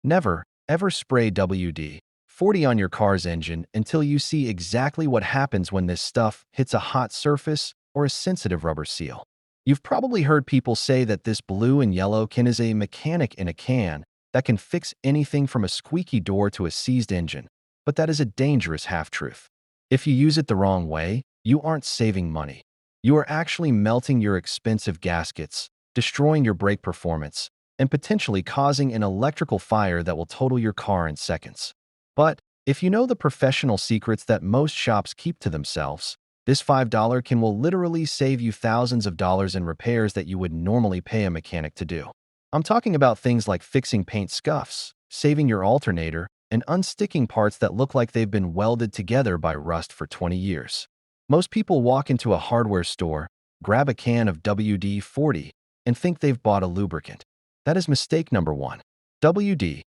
Never, ever spray WD-40 on your car's engine until you see exactly what happens when this stuff hits a hot surface or a sensitive rubber seal. You've probably heard people say that this blue and yellow can is a mechanic in a can that can fix anything from a squeaky door to a seized engine, but that is a dangerous half-truth. If you use it the wrong way, you aren't saving money. You are actually melting your expensive gaskets, destroying your brake performance, and potentially causing an electrical fire that will total your car in seconds. But if you know the professional secrets that most shops keep to themselves, this $5 can will literally save you thousands of dollars in repairs that you would normally pay a mechanic to do. I'm talking about things like fixing paint scuffs, saving your alternator, and unsticking parts that look like they've been welded together by rust for 20 years. Most people walk into a hardware store, grab a can of WD-40, and think they've bought a lubricant. That is mistake number one. WD-40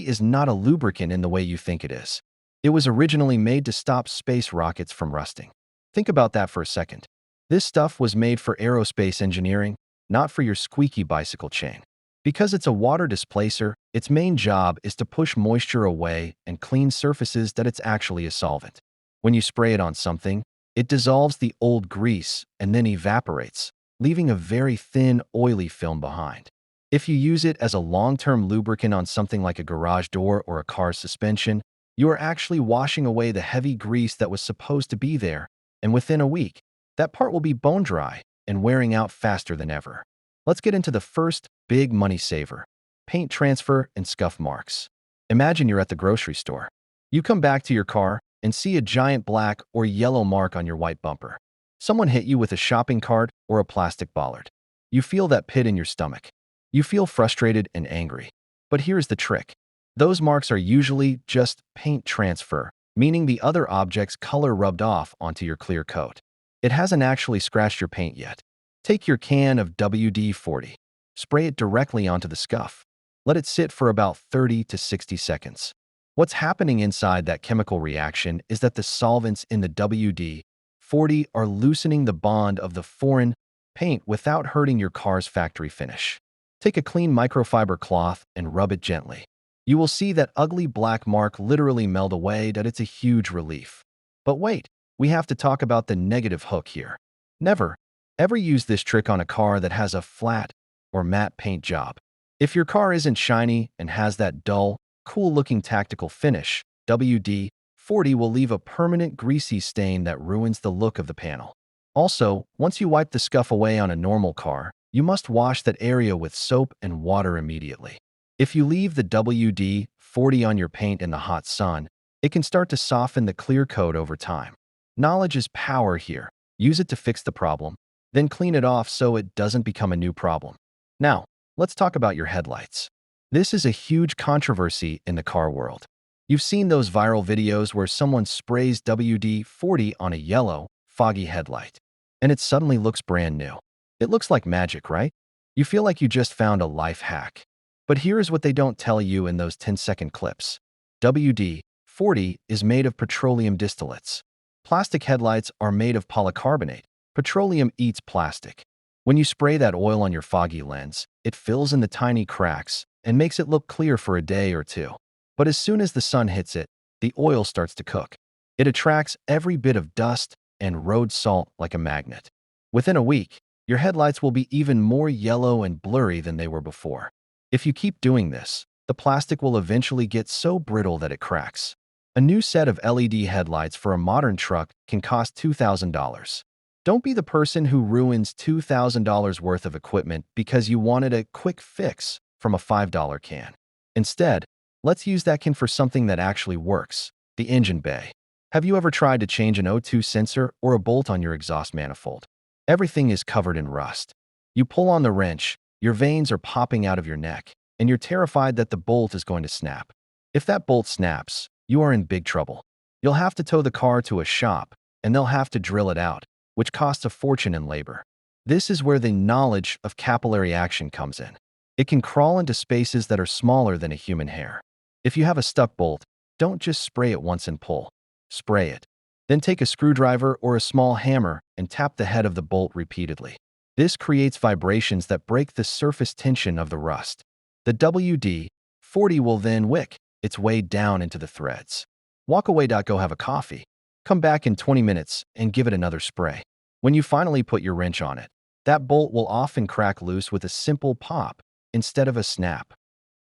is not a lubricant in the way you think it is. It was originally made to stop space rockets from rusting. Think about that for a second. This stuff was made for aerospace engineering, not for your squeaky bicycle chain. Because it's a water displacer, its main job is to push moisture away and clean surfaces that it's actually a solvent. When you spray it on something, it dissolves the old grease and then evaporates, leaving a very thin, oily film behind. If you use it as a long-term lubricant on something like a garage door or a car's suspension, you are actually washing away the heavy grease that was supposed to be there, and within a week, that part will be bone dry and wearing out faster than ever. Let's get into the first big money saver: paint transfer and scuff marks. Imagine you're at the grocery store. You come back to your car and see a giant black or yellow mark on your white bumper. Someone hit you with a shopping cart or a plastic bollard. You feel that pit in your stomach. You feel frustrated and angry. But here's the trick. Those marks are usually just paint transfer, meaning the other object's color rubbed off onto your clear coat. It hasn't actually scratched your paint yet. Take your can of WD-40. Spray it directly onto the scuff. Let it sit for about 30 to 60 seconds. What's happening inside that chemical reaction is that the solvents in the WD-40 are loosening the bond of the foreign paint without hurting your car's factory finish. Take a clean microfiber cloth and rub it gently. You will see that ugly black mark literally melt away. That it's a huge relief. But wait, we have to talk about the negative hook here. Never, ever use this trick on a car that has a flat or matte paint job. If your car isn't shiny and has that dull, cool-looking tactical finish, WD-40 will leave a permanent greasy stain that ruins the look of the panel. Also, once you wipe the scuff away on a normal car, you must wash that area with soap and water immediately. If you leave the WD-40 on your paint in the hot sun, it can start to soften the clear coat over time. Knowledge is power here. Use it to fix the problem, then clean it off so it doesn't become a new problem. Now, let's talk about your headlights. This is a huge controversy in the car world. You've seen those viral videos where someone sprays WD-40 on a yellow, foggy headlight, and it suddenly looks brand new. It looks like magic, right? You feel like you just found a life hack. But here's what they don't tell you in those 10-second clips. WD-40 is made of petroleum distillates. Plastic headlights are made of polycarbonate. Petroleum eats plastic. When you spray that oil on your foggy lens, it fills in the tiny cracks and makes it look clear for a day or two. But as soon as the sun hits it, the oil starts to cook. It attracts every bit of dust and road salt like a magnet. Within a week, your headlights will be even more yellow and blurry than they were before. If you keep doing this, the plastic will eventually get so brittle that it cracks. A new set of LED headlights for a modern truck can cost $2,000. Don't be the person who ruins $2,000 worth of equipment because you wanted a quick fix from a $5 can. Instead, let's use that can for something that actually works: the engine bay. Have you ever tried to change an O2 sensor or a bolt on your exhaust manifold? Everything is covered in rust. You pull on the wrench, your veins are popping out of your neck, and you're terrified that the bolt is going to snap. If that bolt snaps, you are in big trouble. You'll have to tow the car to a shop, and they'll have to drill it out, which costs a fortune in labor. This is where the knowledge of capillary action comes in. It can crawl into spaces that are smaller than a human hair. If you have a stuck bolt, don't just spray it once and pull. Spray it. Then take a screwdriver or a small hammer and tap the head of the bolt repeatedly. This creates vibrations that break the surface tension of the rust. The WD-40 WD-40 will then wick its way down into the threads. Walk away. Go have a coffee. Come back in 20 minutes and give it another spray. When you finally put your wrench on it, that bolt will often crack loose with a simple pop instead of a snap.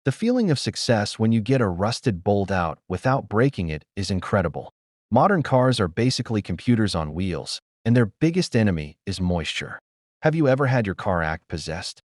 The feeling of success when you get a rusted bolt out without breaking it is incredible. Modern cars are basically computers on wheels, and their biggest enemy is moisture. Have you ever had your car act possessed?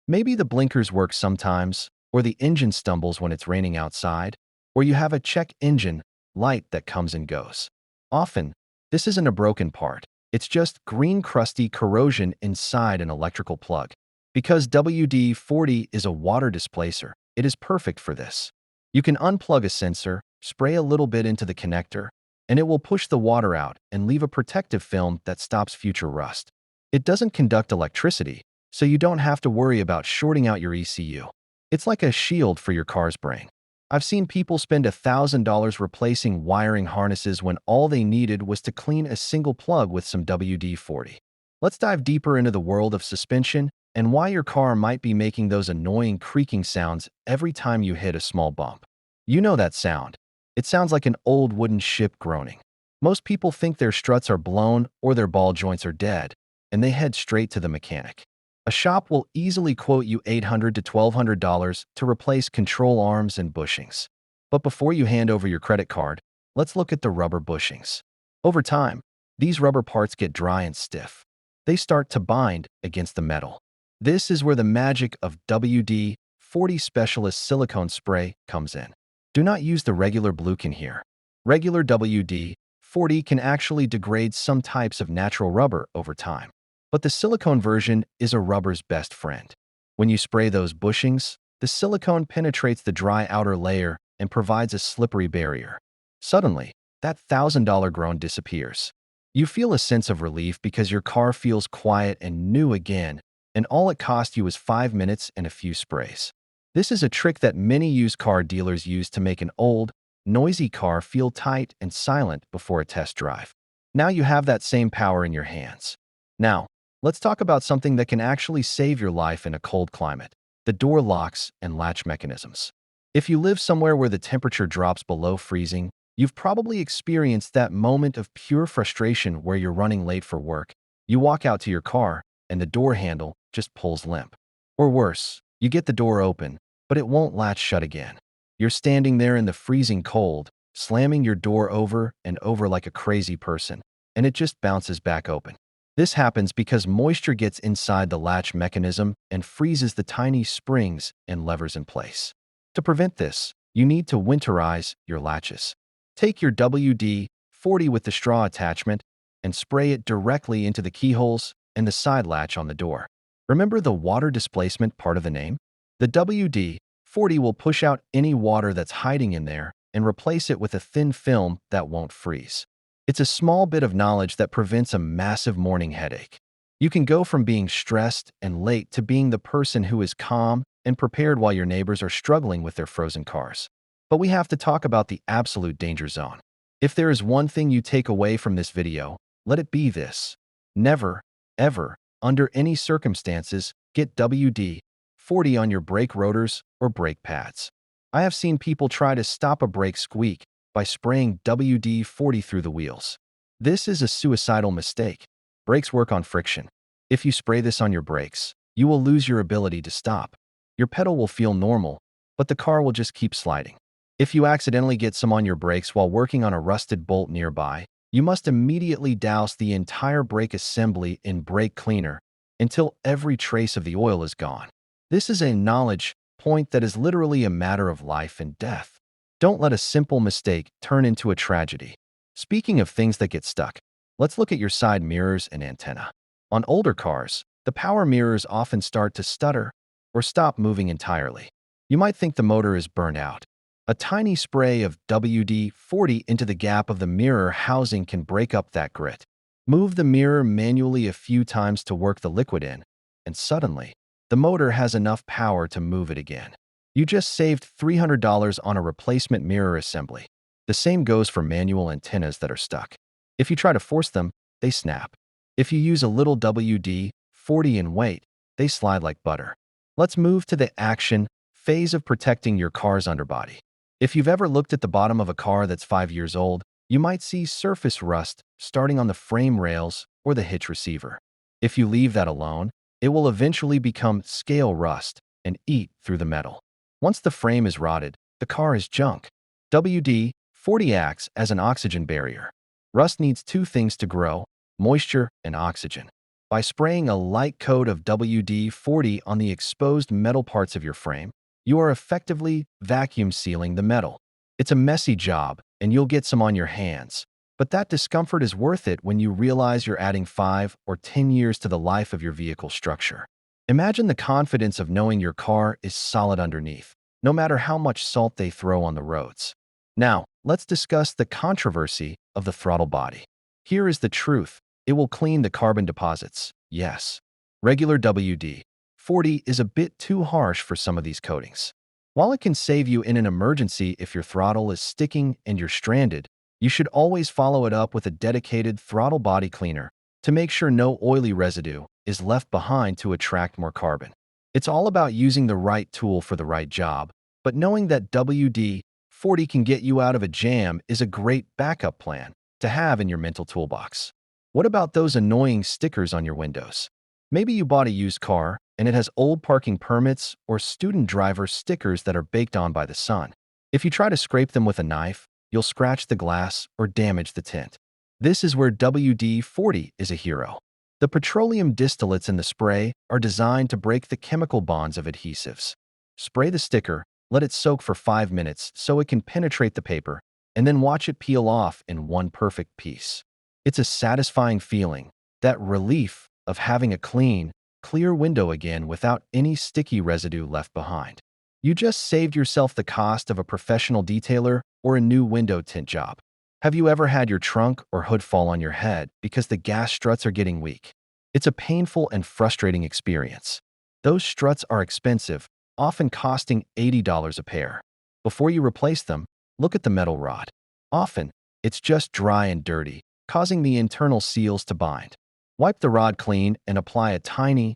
Maybe the blinkers work sometimes, or the engine stumbles when it's raining outside, or you have a check engine light that comes and goes. Often, this isn't a broken part. It's just green crusty corrosion inside an electrical plug. Because WD-40 is a water displacer, it is perfect for this. You can unplug a sensor, spray a little bit into the connector, and it will push the water out and leave a protective film that stops future rust. It doesn't conduct electricity, so you don't have to worry about shorting out your ECU. It's like a shield for your car's brain. I've seen people spend $1,000 replacing wiring harnesses when all they needed was to clean a single plug with some WD-40. Let's dive deeper into the world of suspension and why your car might be making those annoying creaking sounds every time you hit a small bump. You know that sound. It sounds like an old wooden ship groaning. Most people think their struts are blown or their ball joints are dead, and they head straight to the mechanic. A shop will easily quote you $800 to $1,200 to replace control arms and bushings. But before you hand over your credit card, let's look at the rubber bushings. Over time, these rubber parts get dry and stiff. They start to bind against the metal. This is where the magic of WD-40 Specialist Silicone Spray comes in. Do not use the regular blue can here. Regular WD-40 can actually degrade some types of natural rubber over time. But the silicone version is a rubber's best friend. When you spray those bushings, the silicone penetrates the dry outer layer and provides a slippery barrier. Suddenly, that $1,000 groan disappears. You feel a sense of relief because your car feels quiet and new again, and all it cost you is 5 minutes and a few sprays. This is a trick that many used car dealers use to make an old, noisy car feel tight and silent before a test drive. Now you have that same power in your hands. Now, let's talk about something that can actually save your life in a cold climate: the door locks and latch mechanisms. If you live somewhere where the temperature drops below freezing, you've probably experienced that moment of pure frustration where you're running late for work. You walk out to your car, and the door handle just pulls limp. Or worse, you get the door open, but it won't latch shut again. You're standing there in the freezing cold, slamming your door over and over like a crazy person, and it just bounces back open. This happens because moisture gets inside the latch mechanism and freezes the tiny springs and levers in place. To prevent this, you need to winterize your latches. Take your WD-40 with the straw attachment and spray it directly into the keyholes and the side latch on the door. Remember the water displacement part of the name? The WD-40 will push out any water that's hiding in there and replace it with a thin film that won't freeze. It's a small bit of knowledge that prevents a massive morning headache. You can go from being stressed and late to being the person who is calm and prepared while your neighbors are struggling with their frozen cars. But we have to talk about the absolute danger zone. If there is one thing you take away from this video, let it be this: never, ever, under any circumstances, get WD-40 on your brake rotors or brake pads. I have seen people try to stop a brake squeak by spraying WD-40 through the wheels. This is a suicidal mistake. Brakes work on friction. If you spray this on your brakes, you will lose your ability to stop. Your pedal will feel normal, but the car will just keep sliding. If you accidentally get some on your brakes while working on a rusted bolt nearby, you must immediately douse the entire brake assembly in brake cleaner until every trace of the oil is gone. This is a knowledge point that is literally a matter of life and death. Don't let a simple mistake turn into a tragedy. Speaking of things that get stuck, let's look at your side mirrors and antenna. On older cars, the power mirrors often start to stutter or stop moving entirely. You might think the motor is burned out. A tiny spray of WD-40 into the gap of the mirror housing can break up that grit. Move the mirror manually a few times to work the liquid in, and suddenly, the motor has enough power to move it again. You just saved $300 on a replacement mirror assembly. The same goes for manual antennas that are stuck. If you try to force them, they snap. If you use a little WD-40 and wait, they slide like butter. Let's move to the action Phase of protecting your car's underbody. If you've ever looked at the bottom of a car that's 5 years old, you might see surface rust starting on the frame rails or the hitch receiver. If you leave that alone, it will eventually become scale rust and eat through the metal. Once the frame is rotted, the car is junk. WD-40 acts as an oxygen barrier. Rust needs two things to grow: moisture and oxygen. By spraying a light coat of WD-40 on the exposed metal parts of your frame, you are effectively vacuum sealing the metal. It's a messy job, and you'll get some on your hands. But that discomfort is worth it when you realize you're adding 5 or 10 years to the life of your vehicle structure. Imagine the confidence of knowing your car is solid underneath, no matter how much salt they throw on the roads. Now, let's discuss the controversy of the throttle body. Here is the truth. It will clean the carbon deposits, yes. Regular WD-40 is a bit too harsh for some of these coatings. While it can save you in an emergency if your throttle is sticking and you're stranded, you should always follow it up with a dedicated throttle body cleaner to make sure no oily residue is left behind to attract more carbon. It's all about using the right tool for the right job, but knowing that WD-40 can get you out of a jam is a great backup plan to have in your mental toolbox. What about those annoying stickers on your windows? Maybe you bought a used car and it has old parking permits or student driver stickers that are baked on by the sun. If you try to scrape them with a knife, you'll scratch the glass or damage the tint. This is where WD-40 is a hero. The petroleum distillates in the spray are designed to break the chemical bonds of adhesives. Spray the sticker, let it soak for 5 minutes so it can penetrate the paper, and then watch it peel off in one perfect piece. It's a satisfying feeling, that relief of having a clean, clear window again without any sticky residue left behind. You just saved yourself the cost of a professional detailer or a new window tint job. Have you ever had your trunk or hood fall on your head because the gas struts are getting weak? It's a painful and frustrating experience. Those struts are expensive, often costing $80 a pair. Before you replace them, look at the metal rod. Often, it's just dry and dirty, causing the internal seals to bind. Wipe the rod clean and apply a tiny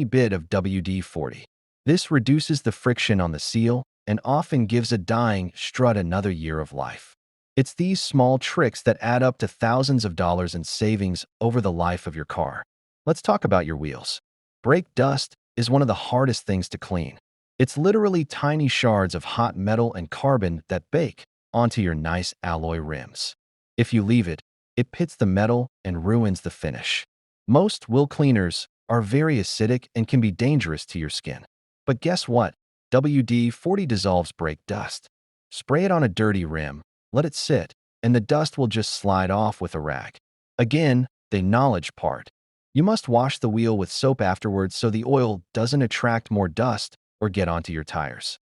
bit of WD-40. This reduces the friction on the seal and often gives a dying strut another year of life. It's these small tricks that add up to thousands of dollars in savings over the life of your car. Let's talk about your wheels. Brake dust is one of the hardest things to clean. It's literally tiny shards of hot metal and carbon that bake onto your nice alloy rims. If you leave it, it pits the metal and ruins the finish. Most wheel cleaners are very acidic and can be dangerous to your skin. But guess what? WD-40 dissolves brake dust. Spray it on a dirty rim, let it sit, and the dust will just slide off with a rag. Again, the knowledge part. You must wash the wheel with soap afterwards so the oil doesn't attract more dust or get onto your tires.